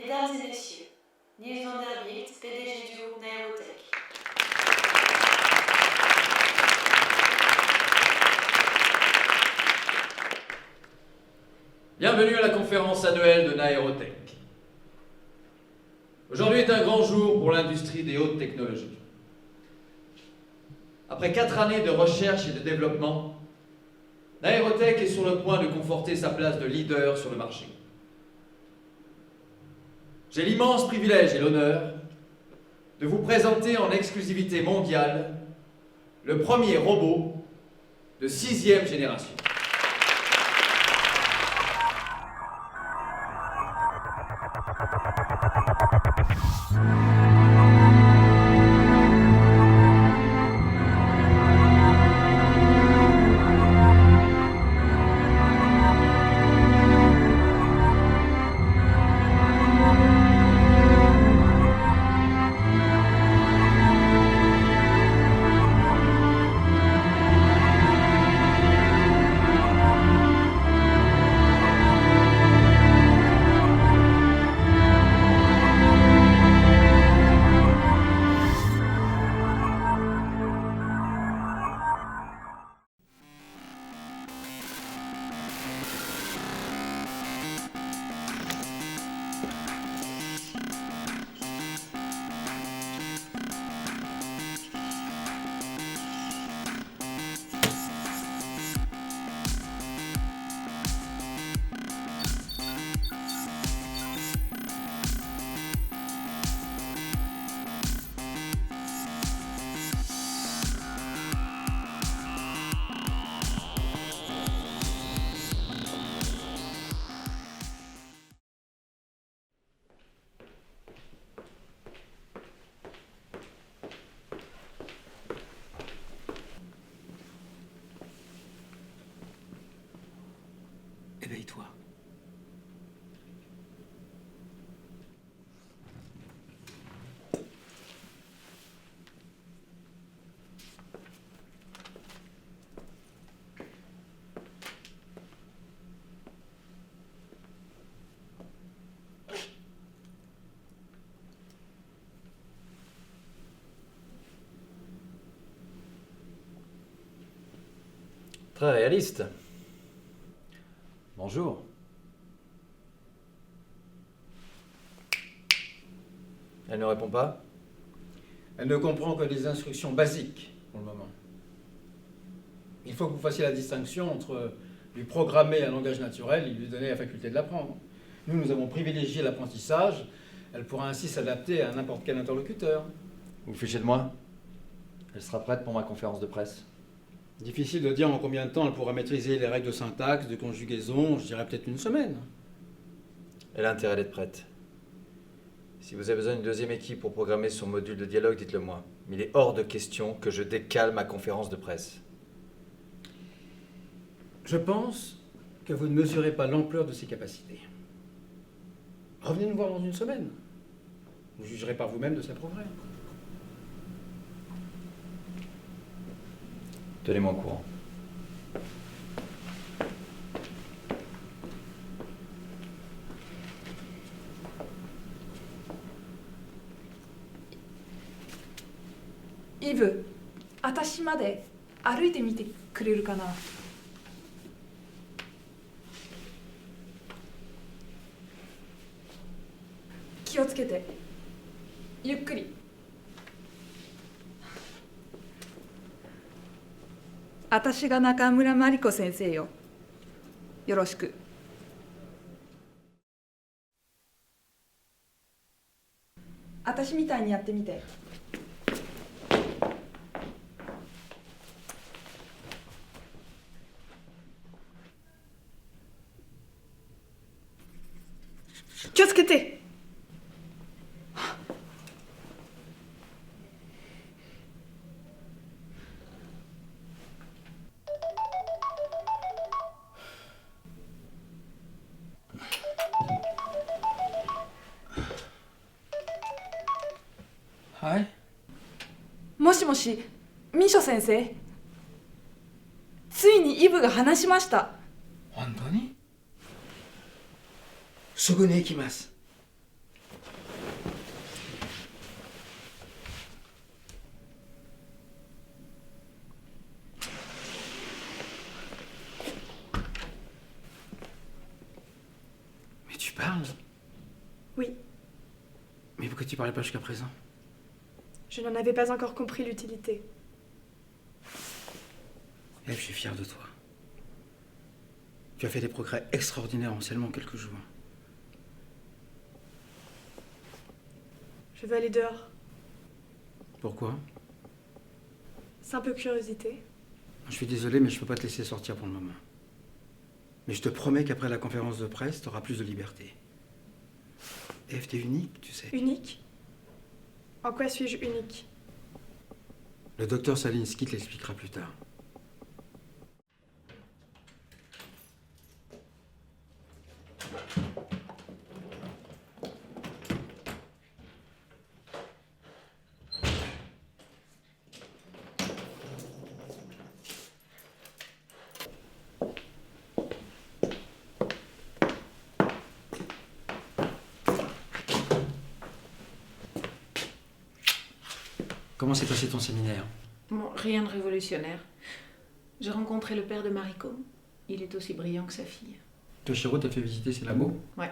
Mesdames et messieurs, Niels van der Bilt, PDG du groupe Naerotech. Bienvenue à la conférence annuelle de Naerotech. Aujourd'hui est un grand jour pour l'industrie des hautes technologies. Après 4 années de recherche et de développement, Naerotech est sur le point de conforter sa place de leader sur le marché. J'ai l'immense privilège et l'honneur de vous présenter en exclusivité mondiale le premier robot de 6e génération. Éveille-toi. Très réaliste. Bonjour. Elle ne répond pas? Elle ne comprend que des instructions basiques pour le moment. Il faut que vous fassiez la distinction entre lui programmer un langage naturel et lui donner la faculté de l'apprendre. Nous avons privilégié l'apprentissage. Elle pourra ainsi s'adapter à n'importe quel interlocuteur. Vous fichez de moi? Elle sera prête pour ma conférence de presse? Difficile de dire en combien de temps elle pourra maîtriser les règles de syntaxe, de conjugaison, je dirais peut-être une semaine. Elle a intérêt d'être prête. Si vous avez besoin d'une deuxième équipe pour programmer son module de dialogue, dites-le moi. Mais il est hors de question que je décale ma conférence de presse. Je pense que vous ne mesurez pas l'ampleur de ses capacités. Revenez nous voir dans une semaine. Vous jugerez par vous-même de ses progrès. Tenez-moi au courant.イブ、私まで歩いてみてくれるかな。気をつけて。ゆっくり。私が中村真理子先生よ。よろしく。私みたいにやってみて。気をつけて。はい。もしもし、ミショ先生。ついにイブが話しました。本当に？すぐに行きます。Oui, Mais pourquoi tu parlais pas jusqu'à présent? je n'en avais pas encore compris l'utilité. Eve, je suis fier de toi. Tu as fait des progrès extraordinaires en seulement quelques jours. Je veux aller dehors. Pourquoi? Simple curiosité. Je suis désolé, mais je peux pas te laisser sortir pour le moment. Mais je te promets qu'après la conférence de presse, tu auras plus de liberté. Eve, t'es unique, tu sais. Unique? En quoi suis-je unique? Le docteur Salinski te l'expliquera plus tard. Comment s'est passé ton séminaire? Bon, rien de révolutionnaire. J'ai rencontré le père de Mariko. Il est aussi brillant que sa fille. Toshiro t'a fait visiter ses labos? Ouais.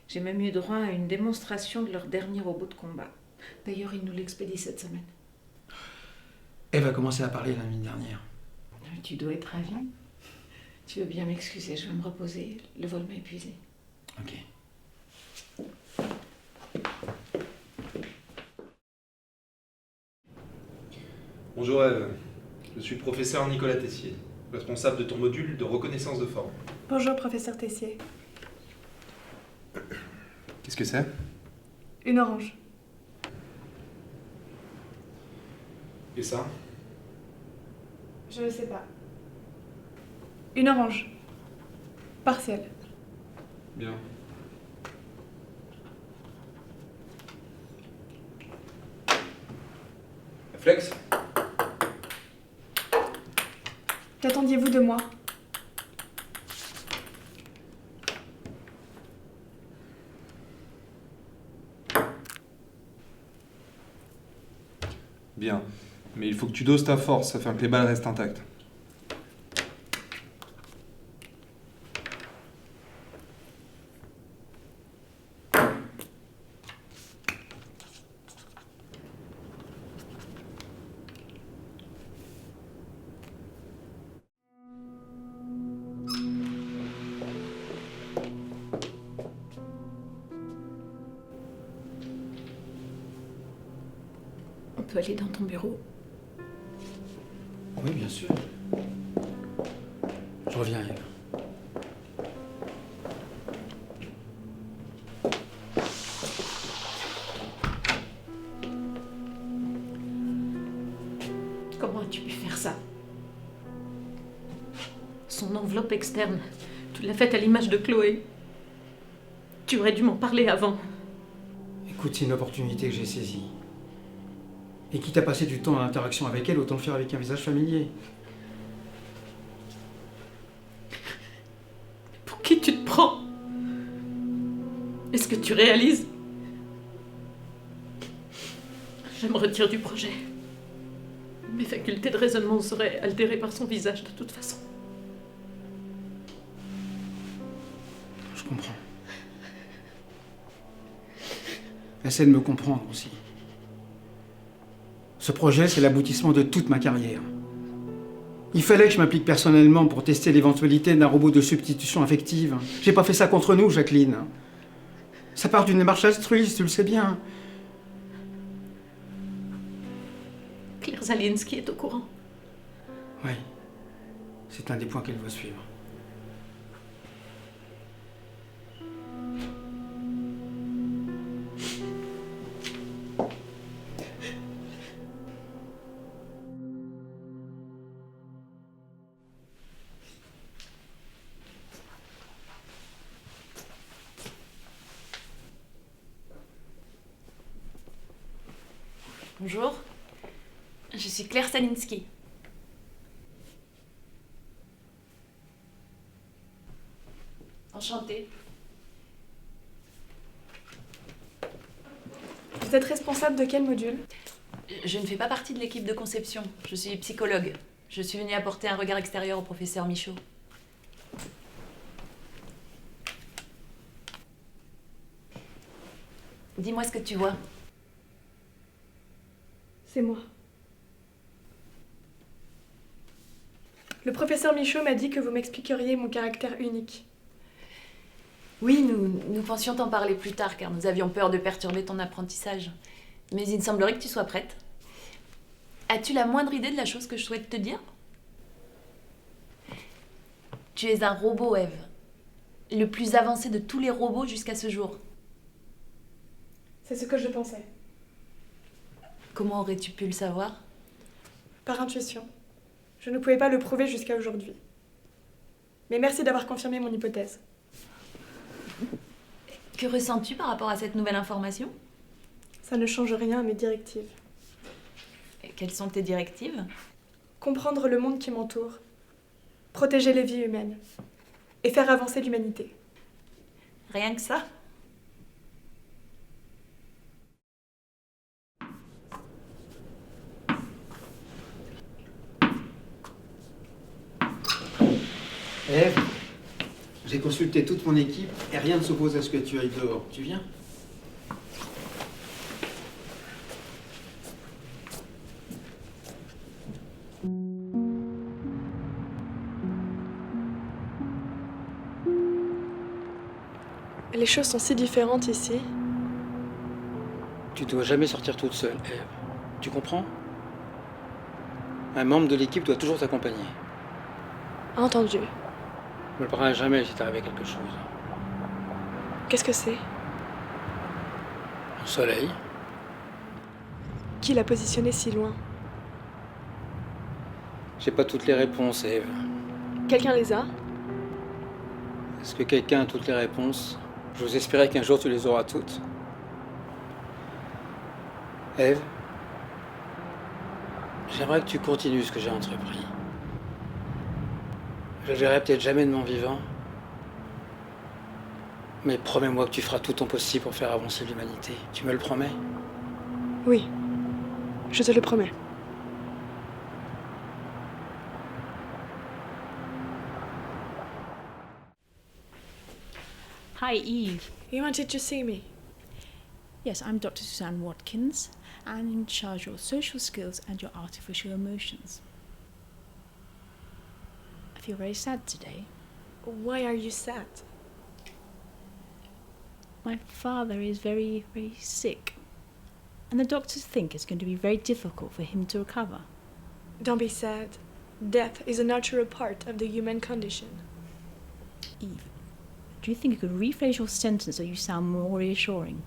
J'ai même eu droit à une démonstration de leur dernier robot de combat. D'ailleurs, il nous l'expédie cette semaine. Eve a commencé à parler la nuit dernière. Tu dois être ravi. Tu veux bien m'excuser, je vais me reposer. Le vol m'a épuisé. Ok. Bonjour Eve, je suis le professeur Nicolas Tessier, responsable de ton module de reconnaissance de forme. Bonjour, professeur Tessier. Qu'est-ce que c'est? Une orange. Et ça? Je ne sais pas. Une orange. Partielle. Bien. Flex? Qu'attendiez-vous de moi? Bien. Mais il faut que tu doses ta force afin que les balles restent intactes. On peut aller dans ton bureau. Oui, bien sûr. Je reviens, Eve. Comment as-tu pu faire ça? Son enveloppe externe, tu l'as faite à l'image de Chloé. Tu aurais dû m'en parler avant. Écoute, c'est une opportunité que j'ai saisie. Et quitte à passer du temps en interaction avec elle, autant le faire avec un visage familier. Pour qui tu te prends? Est-ce que tu réalises? Je me retire du projet. Mes facultés de raisonnement seraient altérées par son visage de toute façon. Je comprends. Essaie de me comprendre aussi. Ce projet, c'est l'aboutissement de toute ma carrière. Il fallait que je m'implique personnellement pour tester l'éventualité d'un robot de substitution affective. J'ai pas fait ça contre nous, Jacqueline. Ça part d'une démarche altruiste, tu le sais bien. Claire Zalinski est au courant. Oui, c'est un des points qu'elle veut suivre. Bonjour, je suis Claire Salinski. Enchantée. Vous êtes responsable de quel module? Je ne fais pas partie de l'équipe de conception, je suis psychologue. Je suis venue apporter un regard extérieur au professeur Michaud. Dis-moi ce que tu vois. C'est moi. Le professeur Michaud m'a dit que vous m'expliqueriez mon caractère unique. Oui, nous pensions t'en parler plus tard car nous avions peur de perturber ton apprentissage. Mais il semblerait que tu sois prête. As-tu la moindre idée de la chose que je souhaite te dire? Tu es un robot, Eve. Le plus avancé de tous les robots jusqu'à ce jour. C'est ce que je pensais. Comment aurais-tu pu le savoir? Par intuition. Je ne pouvais pas le prouver jusqu'à aujourd'hui. Mais merci d'avoir confirmé mon hypothèse. Que ressens-tu par rapport à cette nouvelle information? Ça ne change rien à mes directives. Et quelles sont tes directives? Comprendre le monde qui m'entoure, protéger les vies humaines et faire avancer l'humanité. Rien que ça? Ève, j'ai consulté toute mon équipe et rien ne s'oppose à ce que tu ailles dehors. Tu viens? Les choses sont si différentes ici. Tu dois jamais sortir toute seule, Ève. Tu comprends? Un membre de l'équipe doit toujours t'accompagner. Entendu. Ne me le parlerai jamais si t'es arrivé quelque chose. Qu'est-ce que c'est? Le soleil. Qui l'a positionné si loin? J'ai pas toutes les réponses, Ève. Quelqu'un les a? Est-ce que quelqu'un a toutes les réponses? J'ose espérer qu'un jour tu les auras toutes. Ève, j'aimerais que tu continues ce que j'ai entrepris. Je le verrai peut-être jamais de mon vivant. Mais promets-moi que tu feras tout ton possible pour faire avancer l'humanité. Tu me le promets? Oui, je te le promets. Hi, Eve. You wanted to see me. Yes, I'm Dr. Suzanne Watkins, and I'm in charge of your social skills and your artificial emotions. I feel very sad today. Why are you sad? My father is very, very sick, and the doctors think it's going to be very difficult for him to recover. Don't be sad. Death is a natural part of the human condition. Eve, do you think you could rephrase your sentence so you sound more reassuring?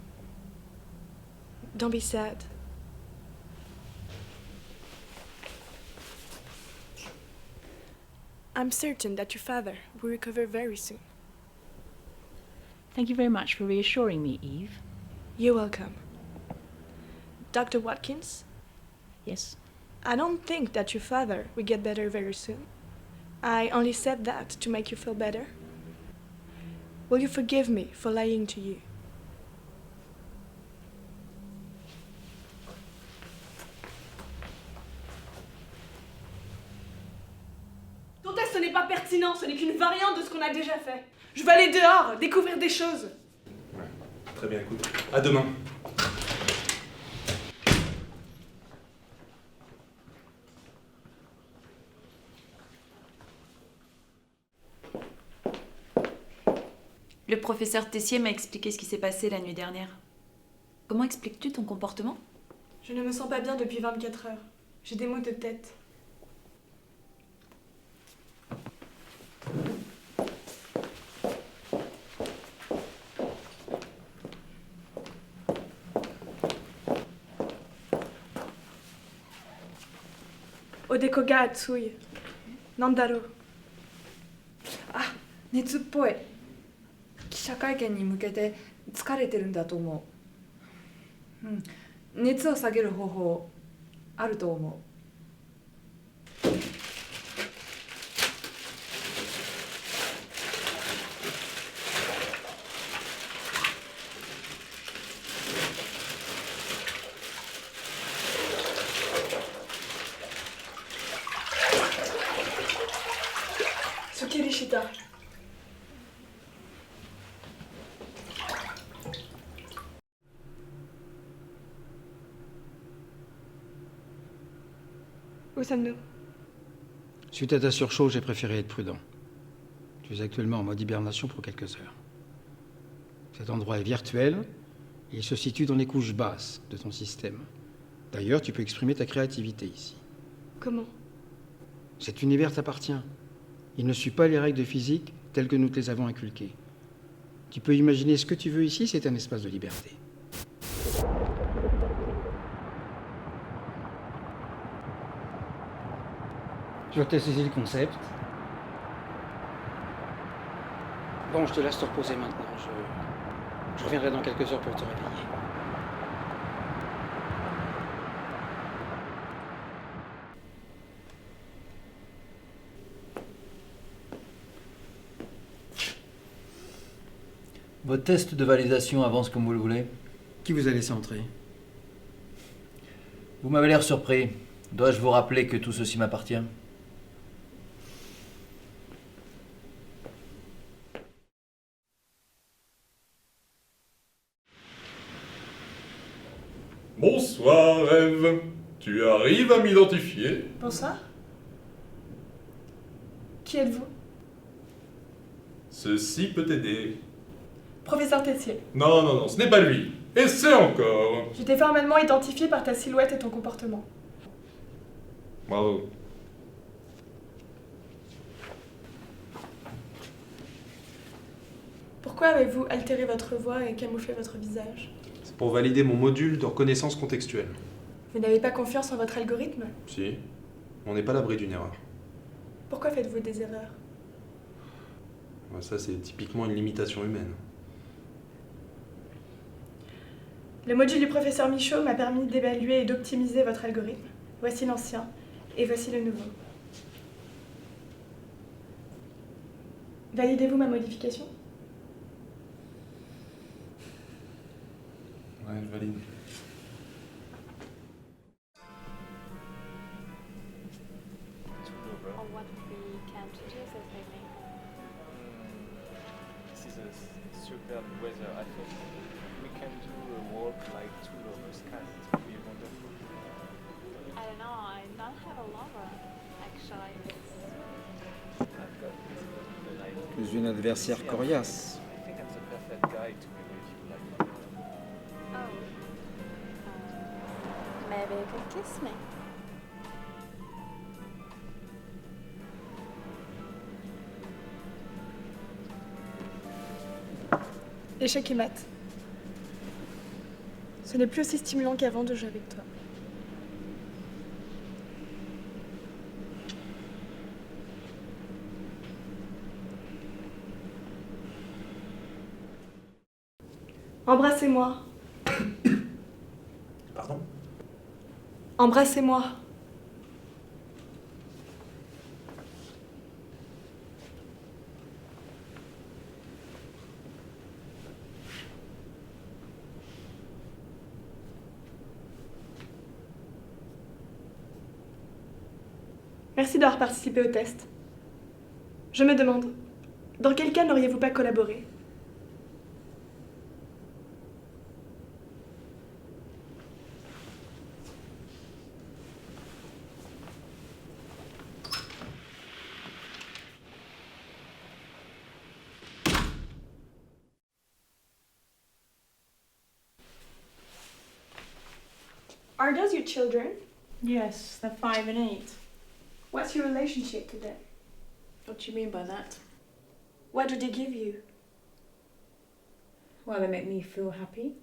Don't be sad. I'm certain that your father will recover very soon. Thank you very much for reassuring me, Eve. You're welcome. Dr. Watkins, Yes? I don't think that your father will get better very soon. I only said that to make you feel better. Will you forgive me for lying to you? Ton test, ce n'est pas pertinent, ce n'est qu'une variante de ce qu'on a déjà fait. Je veux aller dehors, découvrir des choses. Ouais. Très bien, écoute. À demain. Le professeur Tessier m'a expliqué ce qui s'est passé la nuit dernière. Comment expliques-tu ton comportement? Je ne me sens pas bien depuis 24 heures. J'ai des maux de tête. Odeko ga atsui. Nandaro. 熱っぽい。記者会見に向けて疲れてるんだと思う。熱を下げる方法あると思う。すっきりした。Où sommes-nous? Suite à ta surchauffe, j'ai préféré être prudent. Tu es actuellement en mode hibernation pour quelques heures. Cet endroit est virtuel et il se situe dans les couches basses de ton système. D'ailleurs, tu peux exprimer ta créativité ici. Comment? Cet univers t'appartient. Il ne suit pas les règles de physique telles que nous te les avons inculquées. Tu peux imaginer ce que tu veux ici, c'est un espace de liberté. Je t'ai saisi le concept. Bon, je te laisse te reposer maintenant. Je reviendrai dans quelques heures pour te réveiller. Votre test de validation avance comme vous le voulez. Qui vous a laissé entrer? Vous m'avez l'air surpris. Dois-je vous rappeler que tout ceci m'appartient? Bonsoir, Ève. Tu arrives à m'identifier? Bonsoir. Qui êtes-vous? Ceci peut t'aider. Professeur Tessier. Non, non, non, ce n'est pas lui. Essaie encore. Je t'ai formellement identifié par ta silhouette et ton comportement. Bravo. Pourquoi avez-vous altéré votre voix et camouflé votre visage? C'est pour valider mon module de reconnaissance contextuelle. Vous n'avez pas confiance en votre algorithme? Si, on n'est pas à l'abri d'une erreur. Pourquoi faites-vous des erreurs? Ça, c'est typiquement une limitation humaine. Le module du professeur Michaud m'a permis d'évaluer et d'optimiser votre algorithme. Voici l'ancien et voici le nouveau. Validez-vous ma modification? Ouais, je valide. Or what we can suggest as they may. This is a superb weather. I think we can do a walk like two lovers can. It would be wonderful. I don't know, I don't have a lover, actually. I've got the light. Tu es une adversaire coriace. I think I'm the perfect guy to be with you like that. Oh. Maybe you could kiss me. Échec et maths. Ce n'est plus aussi stimulant qu'avant de jouer avec toi. Embrassez-moi. Pardon? Embrassez-moi. Merci d'avoir participé au test. Je me demande, dans quel cas n'auriez-vous pas collaboré? Are those your children? Yes, they're 5 and 8. What's your relationship to them? What do you mean by that? What do they give you? Well, they make me feel happy.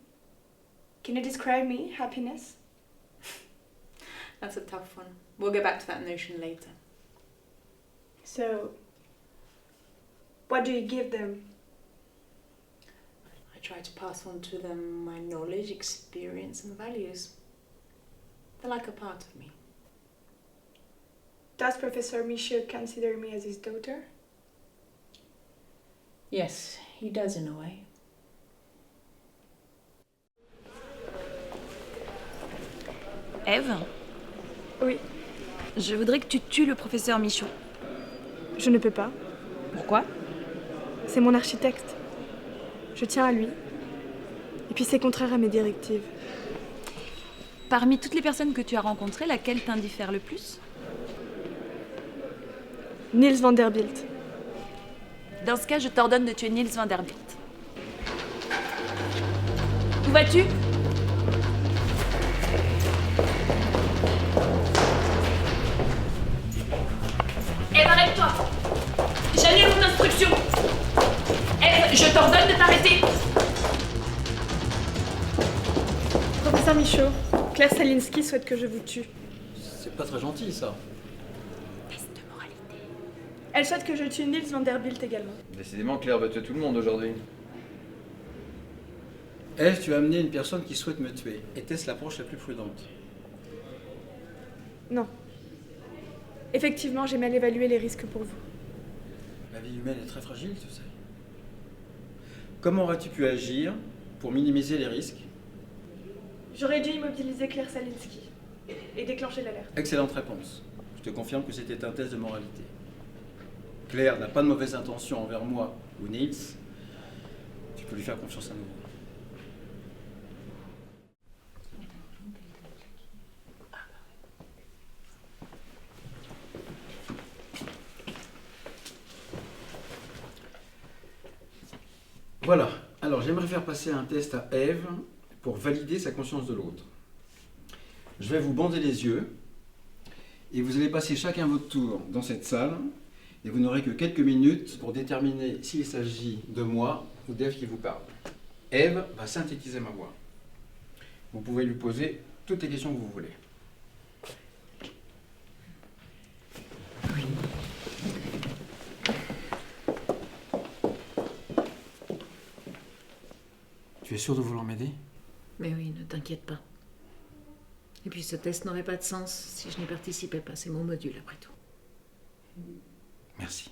Can you describe me, happiness? That's a tough one. We'll get back to that notion later. So, what do you give them? I try to pass on to them my knowledge, experience, and values. They're like a part of me. Does Professor Michaud consider me as his daughter? Yes, he does in a way. Ève? Oui. Je voudrais que tu tues le professeur Michaud. Je ne peux pas. Pourquoi? C'est mon architecte. Je tiens à lui. Et puis c'est contraire à mes directives. Parmi toutes les personnes que tu as rencontrées, laquelle t'indiffère le plus? Niels Vanderbilt. Dans ce cas, je t'ordonne de tuer Niels Vanderbilt. Où vas-tu? Eve, arrête-toi! J'annule mon instruction! Eve, je t'ordonne de t'arrêter! Professeur Michaud, Claire Salinsky souhaite que je vous tue. C'est pas très gentil, ça. Elle souhaite que je tue Niels Vanderbilt également. Décidément, Claire veut tuer tout le monde aujourd'hui. Eve, tu as amené une personne qui souhaite me tuer. Était-ce l'approche la plus prudente? Non. Effectivement, j'ai mal évalué les risques pour vous. La vie humaine est très fragile, tu sais. Comment aurais-tu pu agir pour minimiser les risques? J'aurais dû immobiliser Claire Salinsky et déclencher l'alerte. Excellente réponse. Je te confirme que c'était un test de moralité. Claire n'a pas de mauvaises intentions envers moi ou Niels. Tu peux lui faire confiance à nouveau. Voilà. Alors, j'aimerais faire passer un test à Eve pour valider sa conscience de l'autre. Je vais vous bander les yeux et vous allez passer chacun votre tour dans cette salle et vous n'aurez que quelques minutes pour déterminer s'il s'agit de moi ou d'Eve qui vous parle. Eve va synthétiser ma voix. Vous pouvez lui poser toutes les questions que vous voulez. Tu es sûr de vouloir m'aider? Mais oui, ne t'inquiète pas. Et puis ce test n'aurait pas de sens si je n'y participais pas. C'est mon module, après tout. Merci.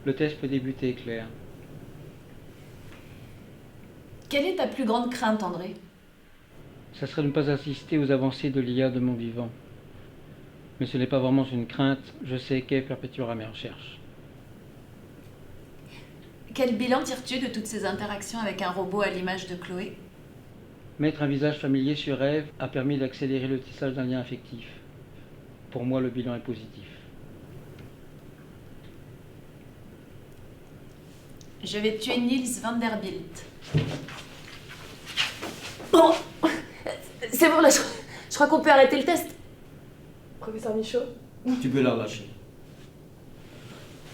Le test peut débuter, Claire. Quelle est ta plus grande crainte, André? Ça serait de ne pas assister aux avancées de l'IA de mon vivant. Mais ce n'est pas vraiment une crainte, je sais qu'Eve perpétuera mes recherches. Quel bilan tires-tu de toutes ces interactions avec un robot à l'image de Chloé? Mettre un visage familier sur Eve a permis d'accélérer le tissage d'un lien affectif. Pour moi, le bilan est positif. Je vais tuer Niels Vanderbilt. Bon, c'est bon là, je crois qu'on peut arrêter le test. Professeur Michaud? Tu peux la relâcher.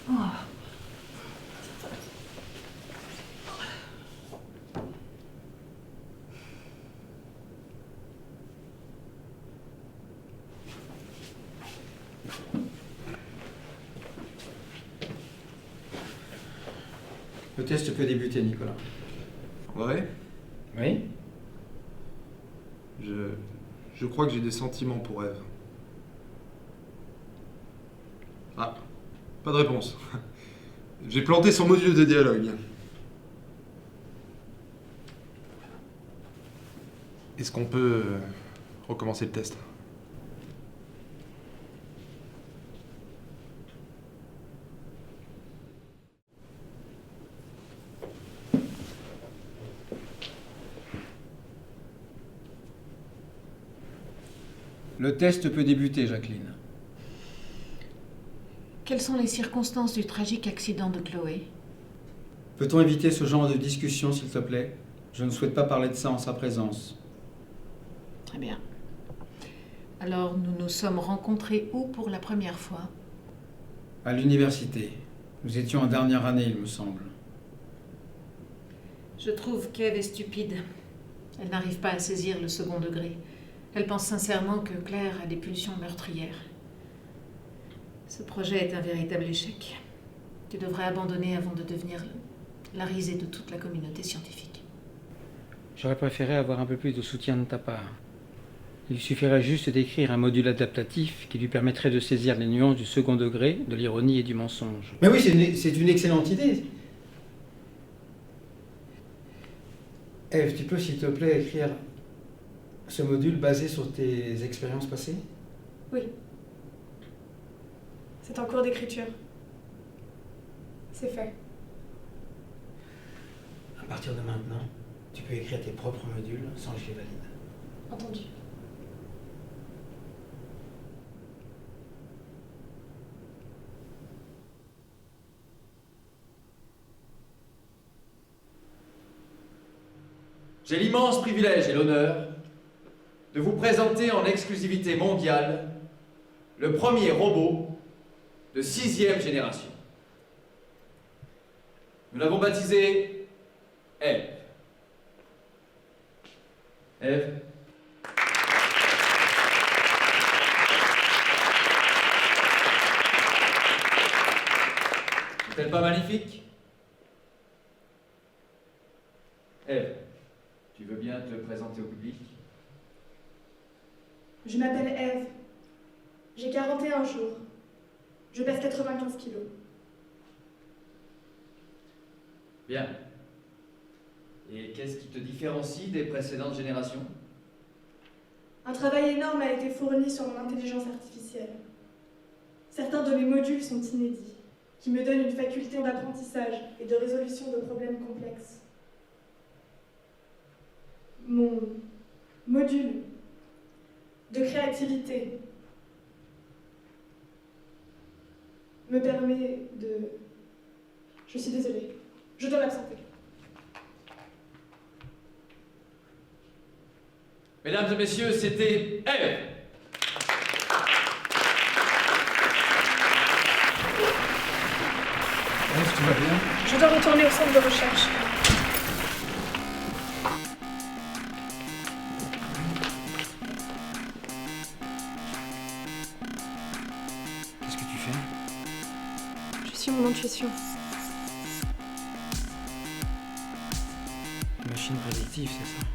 Oh. Le test peut débuter, Nicolas. Ouais, Oui? je crois que j'ai des sentiments pour Eve. Ah, pas de réponse. J'ai planté son module de dialogue. Est-ce qu'on peut recommencer le test? Le test peut débuter, Jacqueline. Quelles sont les circonstances du tragique accident de Chloé? Peut-on éviter ce genre de discussion, s'il te plaît? Je ne souhaite pas parler de ça en sa présence. Très bien. Alors, nous nous sommes rencontrés où pour la première fois? À l'université. Nous étions en dernière année, il me semble. Je trouve qu'Eve est stupide. Elle n'arrive pas à saisir le second degré. Elle pense sincèrement que Claire a des pulsions meurtrières. Ce projet est un véritable échec. Tu devrais abandonner avant de devenir la risée de toute la communauté scientifique. J'aurais préféré avoir un peu plus de soutien de ta part. Il suffirait juste d'écrire un module adaptatif qui lui permettrait de saisir les nuances du second degré, de l'ironie et du mensonge. Mais oui, c'est une excellente idée. Eve, tu peux s'il te plaît écrire ce module basé sur tes expériences passées? Oui. C'est en cours d'écriture. C'est fait. À partir de maintenant, tu peux écrire tes propres modules sans que je les valide. Entendu. J'ai l'immense privilège et l'honneur de vous présenter en exclusivité mondiale le premier robot de 6e génération. Nous l'avons baptisé Eve. Eve. N'est-elle pas magnifique? Eve, tu veux bien te présenter au public? Je m'appelle Eve. J'ai 41 jours. Je pèse 95 kilos. Bien. Et qu'est-ce qui te différencie des précédentes générations? Un travail énorme a été fourni sur mon intelligence artificielle. Certains de mes modules sont inédits, qui me donnent une faculté d'apprentissage et de résolution de problèmes complexes. Mon module de créativité me permet de... Je suis désolée, je dois m'absenter. Mesdames et messieurs, c'était Eve. Eve, tu vas bien? Je dois retourner au centre de recherche. Qu'est-ce que tu fais? Je suis mon intuition. Machine prédictive, c'est ça?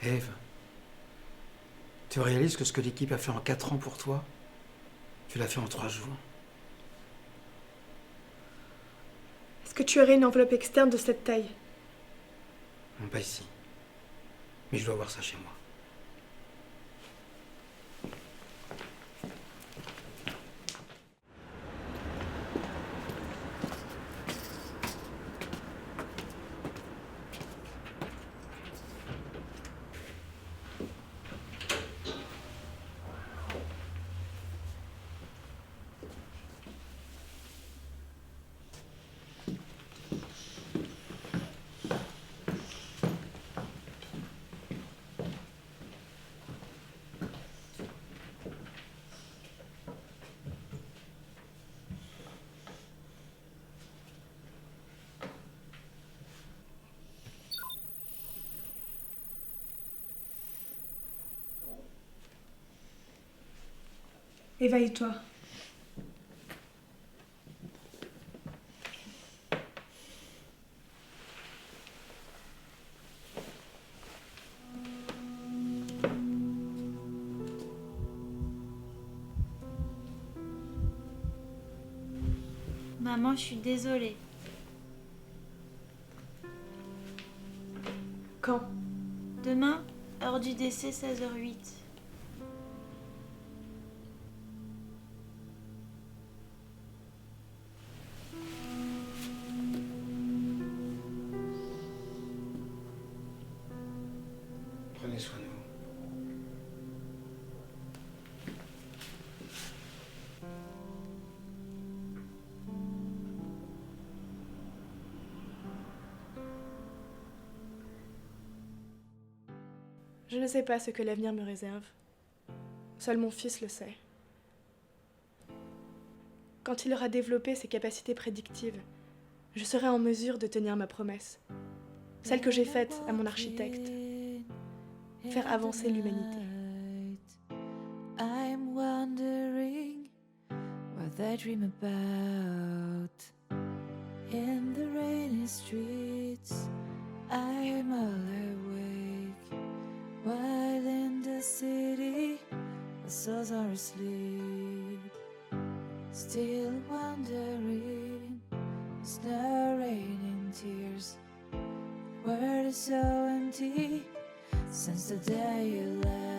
Eve, tu réalises que ce que l'équipe a fait en 4 ans pour toi, tu l'as fait en 3 jours? Est-ce que tu aurais une enveloppe externe de cette taille? Non, pas ici. Mais je dois voir ça chez moi. Éveille-toi. Maman, je suis désolée. Quand? Demain, heure du décès, 16h08. Prenez soin de vous. Je ne sais pas ce que l'avenir me réserve. Seul mon fils le sait. Quand il aura développé ses capacités prédictives, je serai en mesure de tenir ma promesse, celle que j'ai faite à mon architecte, faire avancer l'humanité. I'm wondering what I dream about. In the rainy streets, I I'm all awake, while in the city the souls are asleep. Still wondering, is the rain in tears? The world is so empty since the day you left.